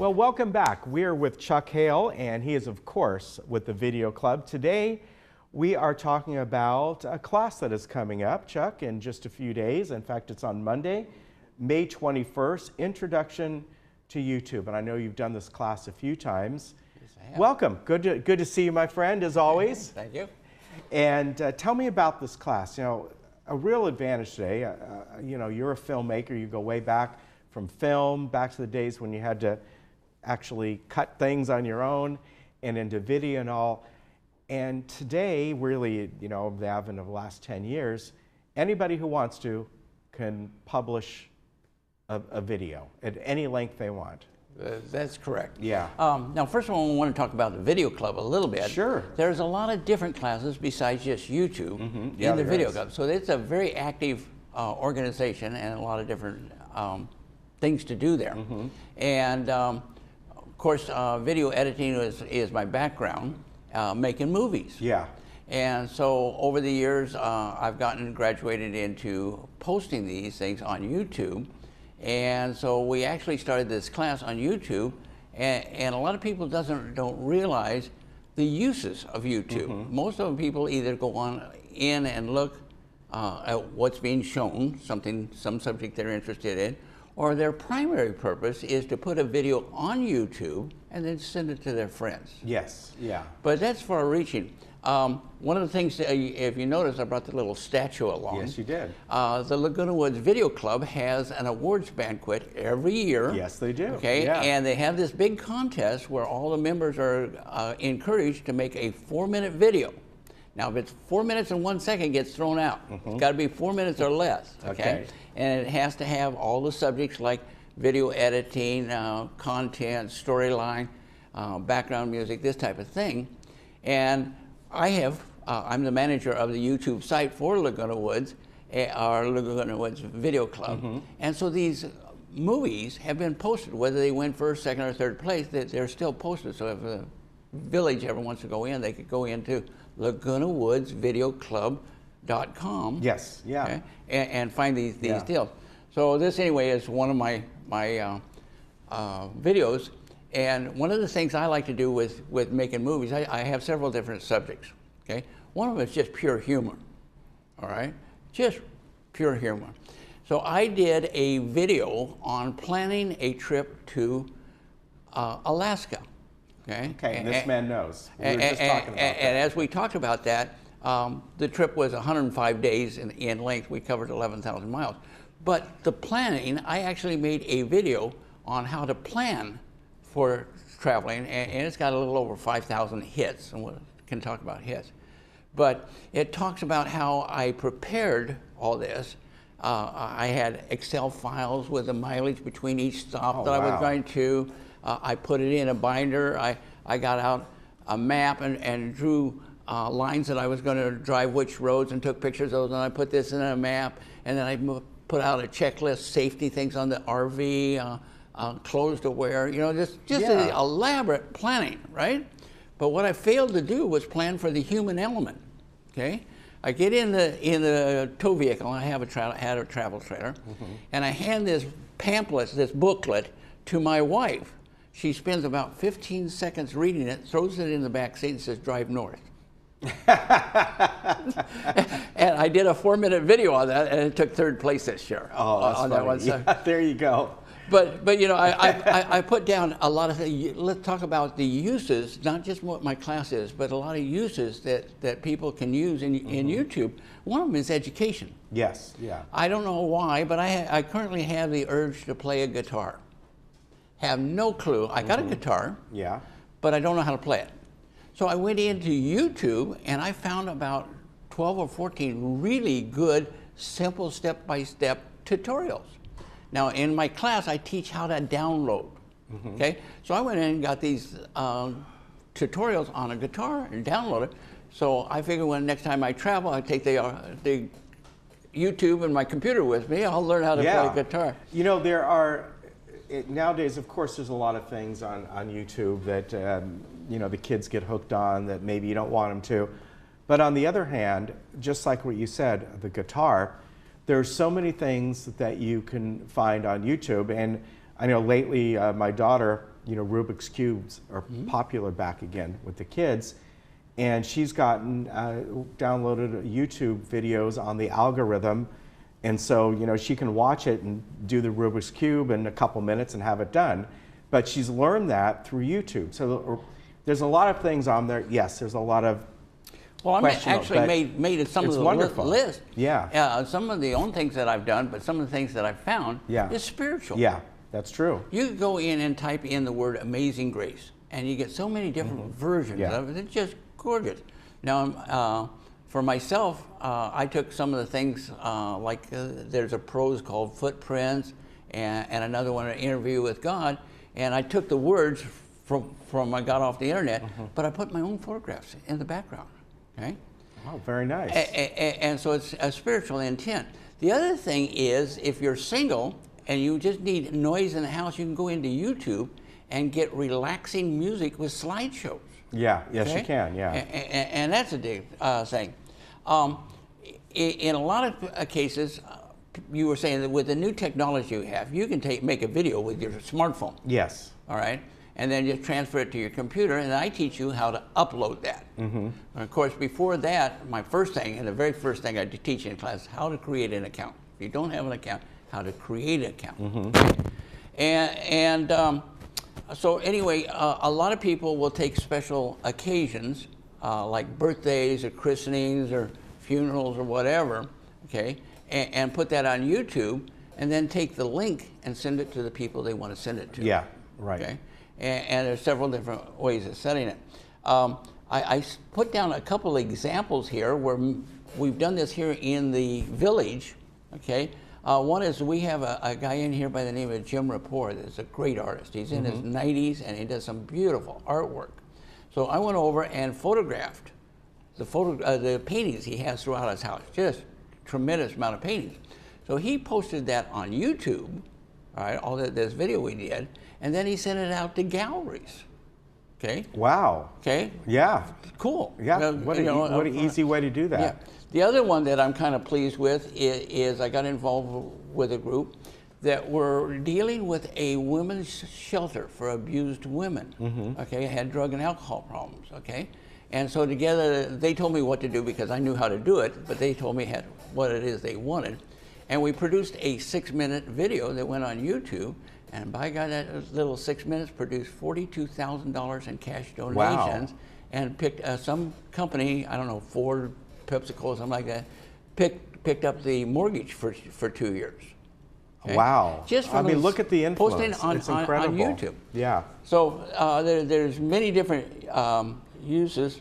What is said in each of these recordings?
Well, welcome back. We're with Chuck Hale, and he is, of course, with the Video Club. Today, we are talking about a class that is coming up, Chuck, in just a few days. In fact, it's on Monday, May 21st, Introduction to YouTube. And I know you've done this class a few times. Yes, I have. Welcome. Good to see you, my friend, as always. Thank you. And tell me about this class. You know, a real advantage today, you know, you're a filmmaker. You go way back from film, back to the days when you had to actually cut things on your own and into video and all. And today, really, you know, the advent of the last 10 years, anybody who wants to can publish a video at any length they want. That's correct. Yeah. Now, first of all, I want to talk about the Video Club a little bit. Sure. There's a lot of different classes besides just YouTube in the Video Club. So it's a very active organization and a lot of different things to do there. And of course, video editing is my background, making movies. Yeah. And so over the years, I've graduated into posting these things on YouTube. And so we actually started this class on YouTube, and a lot of people don't realize the uses of YouTube. Most of the people either go in and look at what's being shown, some subject they're interested in, or their primary purpose is to put a video on YouTube and then send it to their friends. Yes, yeah. But that's far-reaching. One of the things, if you notice, I brought the little statue along. Yes, you did. The Laguna Woods Video Club has an awards banquet every year. Yes, they do. Okay, yeah. and they have this big contest where all the members are encouraged to make a 4-minute video. Now, if it's 4 minutes and 1 second, it gets thrown out. It's got to be 4 minutes or less. Okay? And it has to have all the subjects like video editing, content, storyline, background music, this type of thing. And I'm the manager of the YouTube site for Laguna Woods, our Laguna Woods Video Club. And so these movies have been posted, whether they win first, second, or third place, they're still posted. So if the village ever wants to go in, they could go into LagunaWoodsVideoClub.com. Yes, yeah. Okay, and find these deals. So this, anyway, is one of my videos. And one of the things I like to do with making movies, I have several different subjects, okay? One of them is just pure humor, all right? Just pure humor. So I did a video on planning a trip to Alaska, okay? Okay, and this man knows. We were just talking about that. And as we talked about that, the trip was 105 days in length. We covered 11,000 miles. But the planning, I actually made a video on how to plan for traveling, and it's got a little over 5,000 hits, and we can talk about hits. But it talks about how I prepared all this. I had Excel files with the mileage between each stop that I was going to. I put it in a binder. I got out a map and drew lines that I was going to drive which roads and took pictures of those, and I put this in a map, and then I put out a checklist, safety things on the RV, clothes to wear, you know, just an elaborate planning, right? But what I failed to do was plan for the human element, okay? I get in the tow vehicle, and I had a travel trailer, and I hand this pamphlet, this booklet, to my wife. She spends about 15 seconds reading it, throws it in the back seat and says, "Drive north." And I did a 4-minute video on that, and it took 3rd place this year. Oh, that's on funny. that one. So, yeah, there you go. But you know, I put down a lot of things. Let's talk about the uses, not just what my class is, but a lot of uses that people can use in YouTube. One of them is education. Yes, yeah. I don't know why, but I currently have the urge to play a guitar. Have no clue. I got a guitar, yeah, but I don't know how to play it. So I went into YouTube and I found about 12 or 14 really good, simple step-by-step tutorials. Now, in my class, I teach how to download, okay? So I went in and got these tutorials on a guitar and download it. So I figured when next time I travel, I take the YouTube and my computer with me, I'll learn how to play guitar. You know, there are, nowadays, of course, there's a lot of things on YouTube that, you know, the kids get hooked on that maybe you don't want them to. But on the other hand, just like what you said, the guitar, there's so many things that you can find on YouTube. And I know lately my daughter you know, Rubik's Cubes are popular back again with the kids. And she's gotten downloaded YouTube videos on the algorithm. And so, you know, she can watch it and do the Rubik's Cube in a couple minutes and have it done. But she's learned that through YouTube. So there's a lot of things on there. Yes, there's a lot of well, I actually made some of the list. Yeah. Some of the own things that I've done, but some of the things that I've found is spiritual. Yeah, that's true. You can go in and type in the word Amazing Grace, and you get so many different versions of it. It's just gorgeous. Now, for myself, I took some of the things, like there's a prose called Footprints, and another one, An Interview with God, and I took the words from I got off the internet, but I put my own photographs in the background. Okay. Oh, very nice. And so it's a spiritual intent. The other thing is, if you're single and you just need noise in the house, you can go into YouTube and get relaxing music with slideshows. Yeah, yes, you can, yeah. And that's a big thing. In a lot of cases, you were saying that with the new technology you have, you can make a video with your smartphone. Yes. All right? And then just transfer it to your computer, and I teach you how to upload that. And of course, before that, my first thing, and the very first thing I teach in class, is how to create an account. If you don't have an account, how to create an account. So anyway, a lot of people will take special occasions, like birthdays or christenings or funerals or whatever, okay, and put that on YouTube, and then take the link and send it to the people they want to send it to. Yeah, right. Okay? And there's several different ways of setting it. I put down a couple examples here where we've done this here in the village, okay? One is we have a guy in here by the name of Jim Rapport that's a great artist. He's in his 90s and he does some beautiful artwork. So I went over and photographed the paintings he has throughout his house, just tremendous amount of paintings. So he posted that on YouTube, all right, all this video we did, and then he sent it out to galleries. Okay. Wow. Okay. Yeah. Cool. Yeah. What an easy way to do that. Yeah. The other one that I'm kind of pleased with is I got involved with a group that were dealing with a women's shelter for abused women. Okay, had drug and alcohol problems. Okay, and so together they told me what to do because I knew how to do it, but they told me what it is they wanted, and we produced a 6-minute video that went on YouTube. And by God, that little 6 minutes produced $42,000 in cash donations, and picked some company, I don't know, Ford, PepsiCo, something like that, picked up the mortgage for 2 years. Okay? Wow! Just I mean, look at the influence. Posting it's incredible. on YouTube. Yeah. So there's many different uses.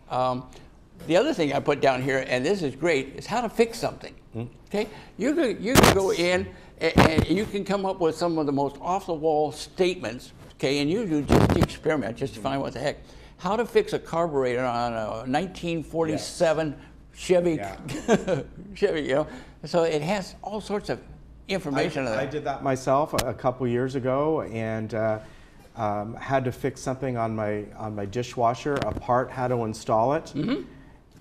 The other thing I put down here, and this is great, is how to fix something. Okay, you can go in and you can come up with some of the most off-the-wall statements. Okay, and you do just experiment, just to find what the heck. How to fix a carburetor on a 1947 Chevy, Chevy, you know. So it has all sorts of information. I did that myself a couple years ago, and had to fix something on my dishwasher, a part, how to install it,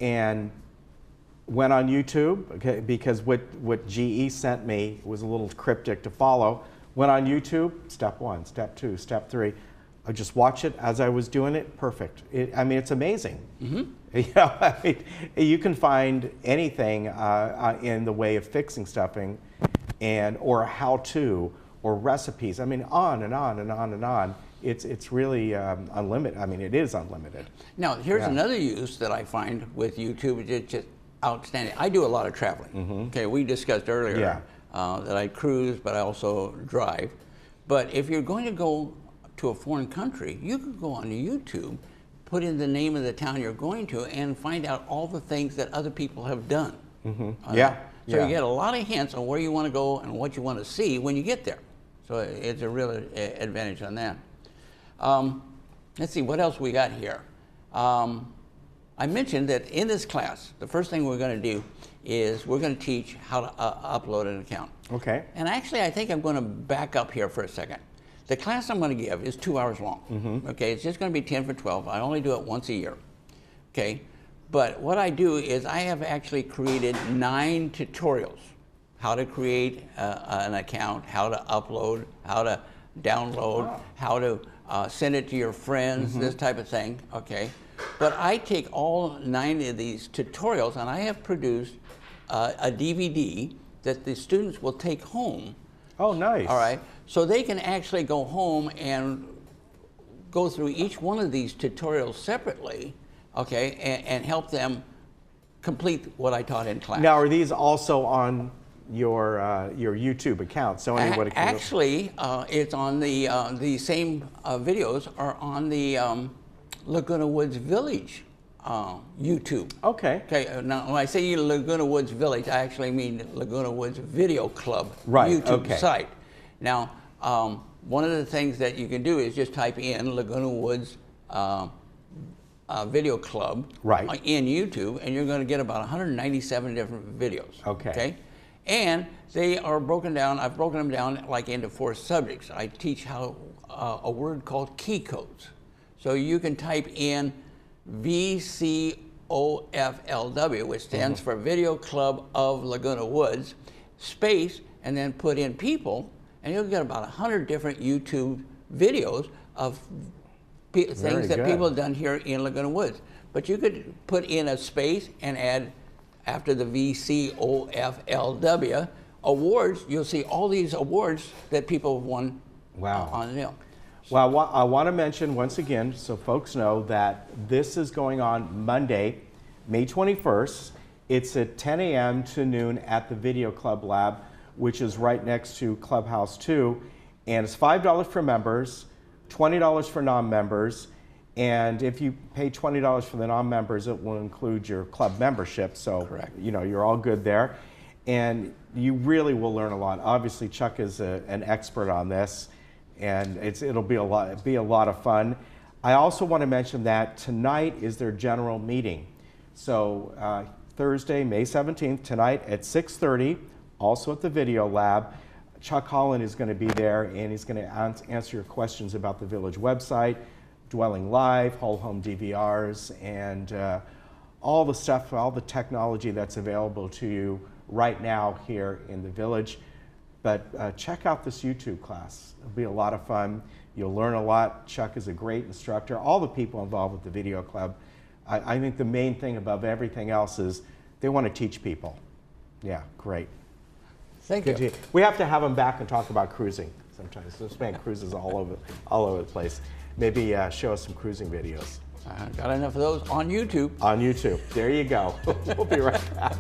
and went on YouTube, okay, because what GE sent me was a little cryptic to follow. Went on YouTube, step 1, step 2, step 3. I just watch it as I was doing it, perfect. I mean, it's amazing. You know, I mean, you can find anything in the way of fixing stuffing, or how to, or recipes. I mean, on and on and on and on. It's really unlimited. I mean, it is unlimited. Now, here's another use that I find with YouTube. It's just outstanding. I do a lot of traveling. Okay, we discussed earlier that I cruise, but I also drive. But if you're going to go to a foreign country, you could go on YouTube, put in the name of the town you're going to, and find out all the things that other people have done. So you get a lot of hints on where you want to go and what you want to see when you get there. So it's a real advantage on that. Let's see, what else we got here? I mentioned that in this class, the first thing we're going to do is we're going to teach how to upload an account. Okay. And actually, I think I'm going to back up here for a second. The class I'm going to give is 2 hours long. Okay, it's just going to be 10 for 12. I only do it once a year. Okay, but what I do is I have actually created 9 tutorials. How to create an account, how to upload, how to download, how to send it to your friends, this type of thing, okay? But I take all 9 of these tutorials and I have produced a DVD that the students will take home. Oh, nice. All right, so they can actually go home and go through each one of these tutorials separately, okay, and help them complete what I taught in class. Now, are these also on your YouTube account, so anybody can actually it's on the same videos are on the Laguna Woods Village YouTube. Okay. Okay. Now, when I say Laguna Woods Village, I actually mean Laguna Woods Video Club YouTube site. Now, one of the things that you can do is just type in Laguna Woods Video Club in YouTube, and you're going to get about 197 different videos. Okay. And they are broken down. I've broken them down like into 4 subjects. I teach how a word called key codes. So you can type in VCOFLW, which stands for Video Club of Laguna Woods, space, and then put in people, and you'll get about 100 different YouTube videos of things that people have done here in Laguna Woods. But you could put in a space and add, after the VCOFLW awards, you'll see all these awards that people have won on the hill. Well, I want to mention once again, so folks know, that this is going on Monday, May 21st. It's at 10 a.m. to noon at the Video Club Lab, which is right next to Clubhouse 2. And it's $5 for members, $20 for non-members. And if you pay $20 for the non-members, it will include your club membership. So, you know, you're all good there. And you really will learn a lot. Obviously, Chuck is an expert on this, and it'll be a lot of fun. I also want to mention that tonight is their general meeting. So Thursday, May 17th, tonight at 6:30, also at the Video Lab. Chuck Holland is going to be there, and he's going to answer your questions about the Village website, Dwelling Live, whole home DVRs, and all the stuff, all the technology that's available to you right now here in the Village. But check out this YouTube class. It'll be a lot of fun. You'll learn a lot. Chuck is a great instructor. All the people involved with the Video Club, I think the main thing above everything else is they want to teach people. Yeah, great. Thank you. We have to have them back and talk about cruising sometimes. This man cruises all over the place. Maybe show us some cruising videos. Got enough of those on YouTube. On YouTube. There you go. We'll be right back.